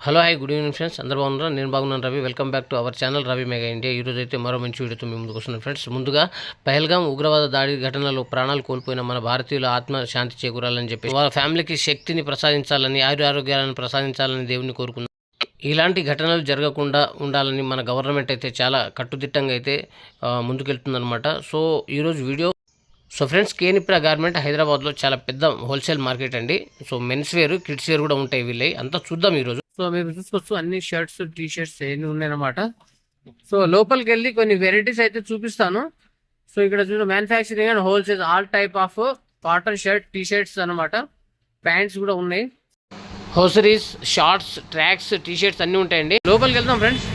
Hello hi good evening friends, అందరూ బాగున్నారా? నేను బాగున్నాను. Ravi, welcome back to our channel Ravi mega India. ఈరోజు అయితే మరో మంచి వీడియోతో మేము ముందుకు వస్తున్నాం ఫ్రెండ్స్. ముందుగా పహల్గాం ఉగ్రవాద దాడి ఘటనలో ప్రాణాలు కోల్పోయిన మన భారతీయుల ఆత్మ శాంతి చేకూరాలని చెప్పి వాళ్ళ ఫ్యామిలీకి శక్తిని ప్రసాదించాలని, ఆరోగ్యాలను ప్రసాదించాలని దేవుని కోరుకున్నాం. ఇలాంటి ఘటనలు జరగకుండా ఉండాలని మన గవర్నమెంట్ అయితే చాలా కట్టుదిట్టంగా అయితే ముందుకెళ్తుందనమాట. సో ఈరోజు వీడియో ఫ్రెండ్స్, కేనిప్రా గార్మెంట్ హైదరాబాద్లో చాలా పెద్ద హోల్సేల్ మార్కెట్ అండి. So men's wear, kids wear కూడా ఉంటాయి వీళ్ళవి. అంతా చూద్దాం ఈరోజు. సో మీరు చూసుకోవచ్చు అన్ని షర్ట్స్, టీ షర్ట్స్ ఎన్ని ఉన్నాయన్నమాట. సో లోపలికి వెళ్ళి కొన్ని వెరైటీస్ అయితే చూపిస్తాను. సో ఇక్కడ చూడ manufacturing and wholesale all type of cotton shirt, T shirts అనమాట. ప్యాంట్స్ కూడా ఉన్నాయి. హోసరీస్, షార్ట్స్, ట్రాక్స్, టీ షర్ట్స్ అన్నీ ఉంటాయండి. లోపలికి వెళ్తాం ఫ్రెండ్స్.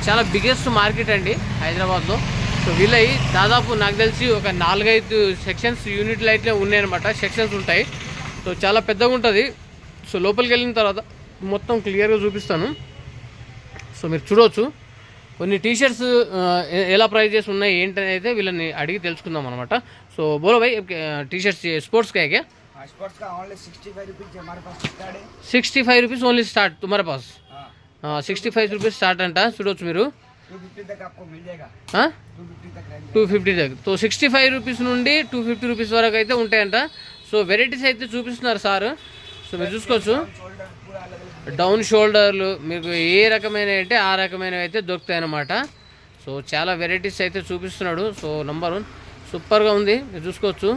చాలా బిగ్గెస్ట్ మార్కెట్ అండి హైదరాబాద్లో. సో వీళ్ళవి దాదాపు నాకు తెలిసి ఒక 4-5 సెక్షన్స్, యూనిట్లు అయితే ఉన్నాయన్నమాట. సెక్షన్స్ ఉంటాయి. సో చాలా పెద్దగా ఉంటుంది. సో లోపలికి వెళ్ళిన తర్వాత మొత్తం క్లియర్గా చూపిస్తాను. సో మీరు చూడవచ్చు కొన్ని టీషర్ట్స్ ఎలా ప్రైజెస్ ఉన్నాయి ఏంటని అయితే వీళ్ళని అడిగి తెలుసుకుందాం అనమాట. సో బోలో భాయ్, టీషర్ట్స్ స్పోర్ట్స్ का है क्या? स्पोर्ट्स का ओनली 65 रुपीज हमारे पास स्टार्ट है. 65 రూపీస్ ఓన్లీ స్టార్ట్ तुम्हारे पास? 65 రూపీస్ స్టార్ట్ అంట. చూడవచ్చు మీరు. 250 तक आपको मिल जाएगा. 250 तक रहेगा. 250 तक. तो 65 రూపీస్ నుండి 250 రూపీస్ వరకు అయితే ఉంటాయంట. సో వెరైటీస్ అయితే చూపిస్తున్నారు సార్. సో మీరు చూసుకోవచ్చు. డౌన్ షోల్డర్లు మీకు ఏ రకమైన అంటే ఆ రకమైనవి అయితే దొరుకుతాయి అన్నమాట. సో చాలా వెరైటీస్ అయితే చూపిస్తున్నాడు. సో నంబర్ 1 సూపర్గా ఉంది, మీరు చూసుకోవచ్చు.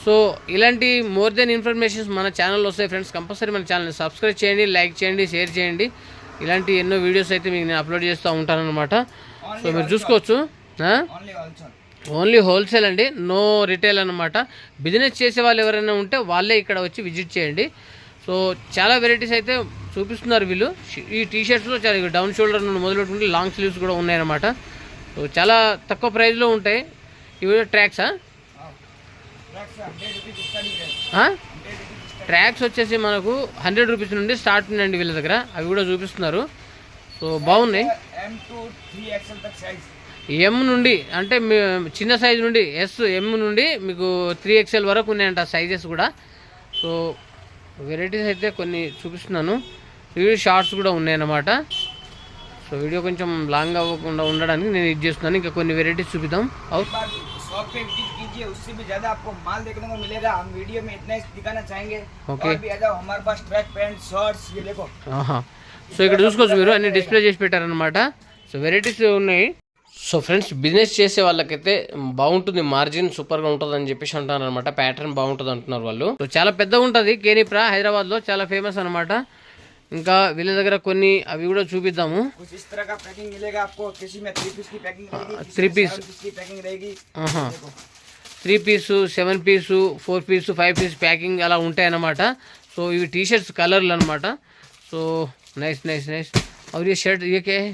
సో ఇలాంటి మోర్ దెన్ ఇన్ఫర్మేషన్స్ మన ఛానల్లో వస్తాయి ఫ్రెండ్స్. కంపల్సరీ మన ఛానల్ని సబ్స్క్రైబ్ చేయండి, లైక్ చేయండి, షేర్ చేయండి. ఇలాంటి ఎన్నో వీడియోస్ అయితే మీకు నేను అప్లోడ్ చేస్తూ ఉంటానన్నమాట. సో మీరు చూసుకోవచ్చు. ఓన్లీ హోల్సేల్ అండి, నో రిటైల్ అన్నమాట. బిజినెస్ చేసే వాళ్ళు ఎవరైనా ఉంటే వాళ్ళే ఇక్కడ వచ్చి విజిట్ చేయండి. సో చాలా వెరైటీస్ అయితే చూపిస్తున్నారు వీళ్ళు. ఈ టీషర్ట్స్లో చాలా డౌన్ షోల్డర్ నుండి మొదలుపెట్టుకుంటే లాంగ్ స్లీవ్స్ కూడా ఉన్నాయన్నమాట. సో చాలా తక్కువ ప్రైస్లో ఉంటాయి. ఇవి ట్రాక్సా? ట్రాక్స్ వచ్చేసి మనకు 100 రూపీస్ నుండి స్టార్ట్ ఉందండి వీళ్ళ దగ్గర. అవి కూడా చూపిస్తున్నారు. సో బాగున్నాయి. ఎం నుండి అంటే చిన్న సైజు నుండి ఎం నుండి మీకు 3XL వరకు ఉన్నాయంట సైజెస్ కూడా. సో వెరైటీస్ అయితే కొన్ని చూపిస్తున్నాను. వీడియో షార్ట్స్ కూడా ఉన్నాయన్నమాట. సో వీడియో కొంచెం లాంగ్ అవ్వకుండా ఉండడానికి నేను ఇది చేస్తున్నాను. ఇంకా కొన్ని వెరైటీస్ చూపిద్దాం. शॉप पे विजिट कीजिए, उससे भी ज्यादा आपको माल देखने को मिलेगा. हम वीडियो में इतना ही दिखाना चाहेंगे. और भी आ जाओ, हमारे पास ट्रैक पैंट, शॉर्ट्स, ये देखो. సో ఇక్కడ చూసుకోవచ్చు మీరు, అన్ని డిస్ప్లే చేసి పెట్టారనమాట. సో వెరైటీస్ ఉన్నాయి. సో ఫ్రెండ్స్, బిజినెస్ చేసే వాళ్ళకైతే బాగుంటుంది, మార్జిన్ సూపర్గా ఉంటుంది అని చెప్పేసి అంటున్నారు అనమాట. ప్యాటర్న్ బాగుంటుంది అంటున్నారు వాళ్ళు. సో చాలా పెద్దగా ఉంటుంది. కేనిప్రా హైదరాబాద్లో చాలా ఫేమస్ అనమాట. ఇంకా వీళ్ళ దగ్గర కొన్ని అవి కూడా చూపిద్దాము. 3 పీస్, 3 పీసు, 7 పీసు, 4 పీసు, 5 పీస్ ప్యాకింగ్ అలా ఉంటాయన్నమాట. సో ఇవి టీ షర్ట్స్ కలర్లు అనమాట. So nice nice nice. और ये शर्ट ये क्या है?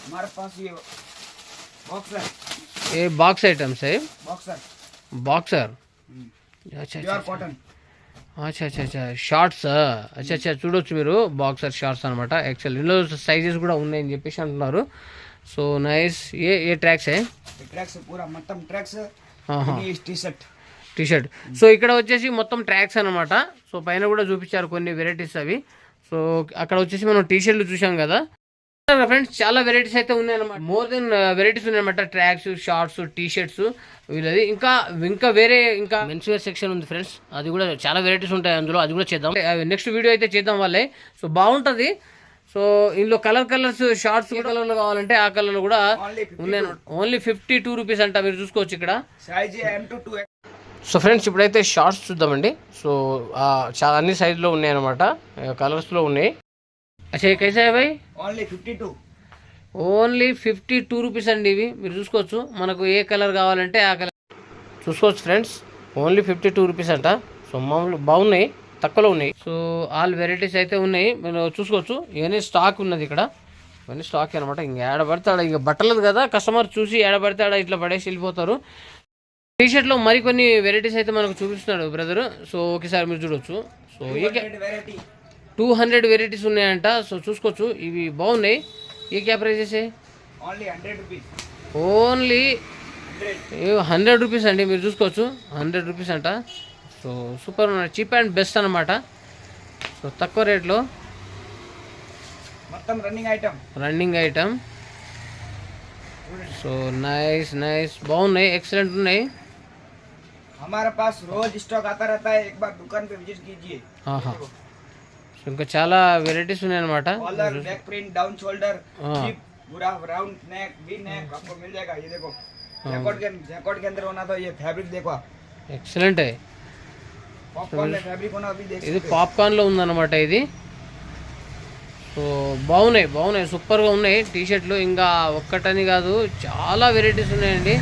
हमारे पास ये बॉक्सर. ये बॉक्स आइटम्स है. बॉक्सर. अच्छा अच्छा कॉटन. అచ్చా అచ్చా అచ్చా షార్ట్స్. అచ్చా అచ్చా చూడొచ్చు మీరు, బాక్సర్ షార్ట్స్ అనమాట. యాక్చువల్ ఇందులో సైజెస్ కూడా ఉన్నాయని చెప్పేసి అంటున్నారు. So nice. A tracks T-shirt. So ఇక్కడ వచ్చేసి మొత్తం ట్రాక్స్ అనమాట. సో పైన కూడా చూపించారు కొన్ని వెరైటీస్ అవి. సో అక్కడ వచ్చేసి మనం టీ షర్ట్లు చూసాం కదా ఫ్రెండ్స్. చాలా వెరైటీస్ అయితే ఉన్నాయన్నమాట. మోర్ దెన్ వెరైటీస్ ఉన్నాయన్నమాట. ట్రాక్స్, షార్ట్స్, టీ షర్ట్స్ వీళ్ళది. ఇంకా వేరే ఇంకా మెన్స్ వేర్ సెక్షన్ ఉంది ఫ్రెండ్స్. అది కూడా చాలా వెరైటీస్ ఉంటాయి అందులో. అది కూడా చేద్దాం, నెక్స్ట్ వీడియో అయితే చేద్దాం వాళ్ళే. సో బాగుంటుంది. సో ఇందులో కలర్స్ షార్ట్స్ కలర్లో కావాలంటే ఆ కలర్లో కూడా ఉన్నాయి. ఓన్లీ 52 రూపీస్ అంట. మీరు చూసుకోవచ్చు ఇక్కడ. సో ఫ్రెండ్స్, ఇప్పుడైతే షార్ట్స్ చూద్దామండి. సో చాలా అన్ని సైజులో ఉన్నాయి అనమాట, కలర్స్లో ఉన్నాయి. అచ్చా కైసా భాయ్? ఓన్లీ 52 రూపీస్ అండి ఇవి. మీరు చూసుకోవచ్చు. మనకు ఏ కలర్ కావాలంటే ఆ కలర్ చూసుకోవచ్చు ఫ్రెండ్స్. ఓన్లీ 52 రూపీస్ అంట. సో మామూలు బాగున్నాయి, తక్కువలో ఉన్నాయి. సో ఆల్ వెరైటీస్ అయితే ఉన్నాయి, మీరు చూసుకోవచ్చు. ఇవన్నీ స్టాక్ ఉన్నది ఇక్కడ. ఇవన్నీ స్టాక్ అనమాట. ఇంక ఏడబడతాడా, ఇక బట్టలేదు కదా, కస్టమర్ చూసి ఏడబడతాడా ఇట్లా పడేసి వెళ్ళిపోతారు. టీషర్ట్లో మరికొన్ని వెరైటీస్ అయితే మనకు చూపిస్తున్నాడు బ్రదర్. సో ఒకసారి మీరు చూడవచ్చు. సో 200 వెరైటీస్ ఉన్నాయంట. సో చూసుకోవచ్చు, ఇవి బాగున్నాయి. ఏ క్యా ప్రైజెస్? ఓన్లీ 100 రూపీస్ అండి. మీరు చూసుకోవచ్చు 100 రూపీస్ అంట. So super, cheap and best అనమాట. సో తక్కువ రేట్లో మొత్తం running item. So nice nice, బాగున్నాయి, ఎక్సలెంట్ ఉన్నాయి. हमारे पास रोज स्टॉक आता रहता है, एक बार दुकान पे विजिट कीजिए. ఆహా, సో ఇంకా చాలా వెరైటీస్ ఉన్నాయి అనమాట. Collar, back print, down shoulder, zip, पूरा राउंड नेक, वी नेक आपको मिल जाएगा. ये देखो जैकेट के अंदर होना तो ये फैब्रिक देखो आप. ఎక్సలెంట్. पॉपकॉर्न में फैब्रिक होना अभी देख ఇది सकते हो. పాప్కార్న్లో ఉందన్నమాట ఇది. సో బాగున్నాయి, సూపర్గా ఉన్నాయి టీషర్ట్లు. ఇంకా ఒక్కటని కాదు, చాలా వెరైటీస్ ఉన్నాయండి.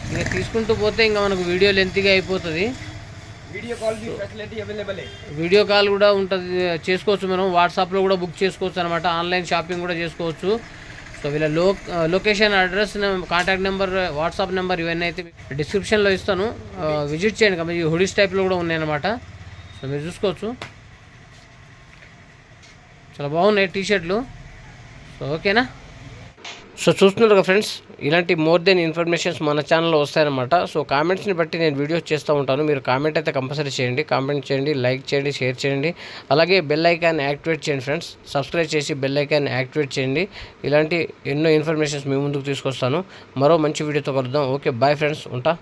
ఇంకా తీసుకుంటూ పోతే ఇంకా మనకు వీడియో లెంత్గా అయిపోతుంది. वीडियो कॉल भी फैसिलिटी अवेलेबल है. వీడియో కాల్ కూడా ఉంటుంది, చేసుకోవచ్చు. మనం వాట్సాప్లో కూడా బుక్ చేసుకోవచ్చు అనమాట. ఆన్లైన్ షాపింగ్ కూడా చేసుకోవచ్చు. సో వీళ్ళ location, address, contact number, WhatsApp number ఇవన్నీ అయితే డిస్క్రిప్షన్లో ఇస్తాను. విజిట్ చేయండి. కాబట్టి హుడీస్ టైప్లో కూడా ఉన్నాయన్నమాట. సో మీరు చూసుకోవచ్చు, చాలా బాగున్నాయి టీషర్ట్లు. సో ఓకేనా. సో చూస్తున్నారు కదా ఫ్రెండ్స్, ఇలాంటి మోర్ దెన్ ఇన్ఫర్మేషన్స్ మన ఛానల్లో వస్తాయన్నమాట. సో కామెంట్స్ని బట్టి నేను వీడియోస్ చేస్తూ ఉంటాను. మీరు కామెంట్ అయితే కంపల్సరీ చేయండి, కామెంట్ చేయండి, లైక్ చేయండి, షేర్ చేయండి. అలాగే బెల్ ఐకాన్ యాక్టివేట్ చేయండి ఫ్రెండ్స్. సబ్స్క్రైబ్ చేసి బెల్ ఐకాన్ యాక్టివేట్ చేయండి. ఇలాంటి ఎన్నో ఇన్ఫర్మేషన్స్ మీ ముందుకు తీసుకొస్తాను. మరో మంచి వీడియోతో కలుద్దాం. ఓకే, బాయ్ ఫ్రెండ్స్, ఉంటా.